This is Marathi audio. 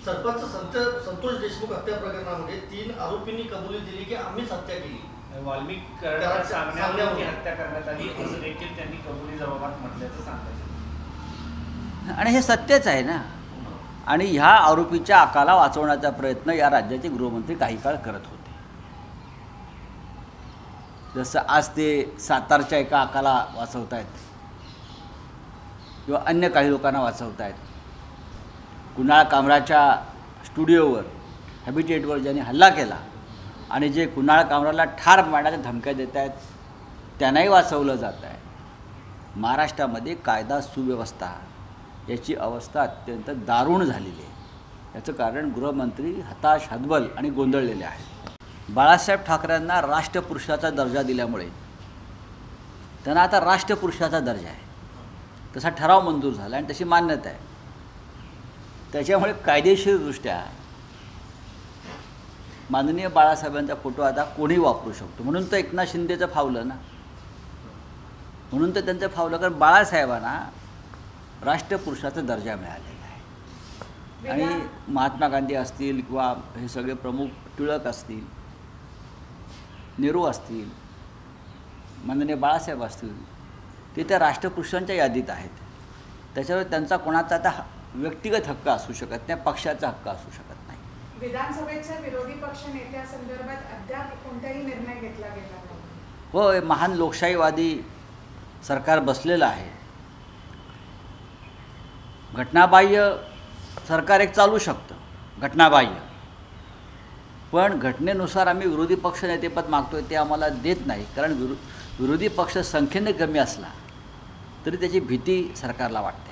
सरपंच संतोष देशमुख हत्या प्रकरणामध्ये 3 आरोपींनी कबुली दिली की आम्हीच हत्या केली. वाल्मिक सांगण्यावरती हत्या करण्यात आली असं देखील त्यांनी कबुली जबाबात म्हटल्याचं सांगतात. आणि हे सत्यच आहे ना. आणि ह्या आरोपीच्या आकाला वाचवण्याचा प्रयत्न या राज्याचे गृहमंत्री काही काळ करत होते. जसं आज ते सातारच्या एका आकाला वाचवत आहेत किंवा अन्य काही लोकांना वाचवत आहेत. कुणाल कामराच्या स्टुडिओवर हॅबिटेटवर ज्यांनी हल्ला केला आणि जे कुणाल कामराला ठार मारण्याच्या धमक्या देत आहेत त्यांनाही वाचवलं जात आहे. महाराष्ट्रामध्ये कायदा सुव्यवस्था याची अवस्था अत्यंत दारुण झालेली आहे. याचं कारण गृहमंत्री हताश, हतबल आणि गोंधळलेले आहेत. बाळासाहेब ठाकरेंना राष्ट्रपुरुषाचा दर्जा दिल्यामुळे त्यांना आता राष्ट्रपुरुषाचा दर्जा आहे. तसा ठराव मंजूर झाला आणि तशी मान्यता आहे. त्याच्यामुळे कायदेशीरदृष्ट्या माननीय बाळासाहेबांचा फोटो आता कोणी वापरू शकतो. म्हणून तर एकनाथ शिंदेचं फावलं ना. म्हणून तर त्यांचं फावलं कारण बाळासाहेबांना राष्ट्रपुरुषाचा दर्जा मिळालेला आहे. आणि महात्मा गांधी असतील किंवा हे सगळे प्रमुख, टिळक असतील, नेहरू असतील, माननीय बाळासाहेब असतील, ते त्या राष्ट्रपुरुषांच्या यादीत आहेत. त्याच्यावर त्यांचा कोणाचा आता व्यक्तिगत हक्क असू शकत नाही, पक्षाचा हक्क असू शकत नाही. विधानसभेच्या विरोधी पक्ष नेत्यासंदर्भात अद्याप कोणताही निर्णय घेतला गेला नाही. होय, महान लोकशाहीवादी सरकार बसलेलं आहे. घटनाबाह्य सरकार एक चालू शकतं, घटनाबाह्य. पण घटनेनुसार आम्ही विरोधी पक्ष नेतेपद मागतोय ते आम्हाला देत नाही. कारण विरोधी पक्ष संख्येने कमी असला तरी त्याची भीती सरकारला वाटते.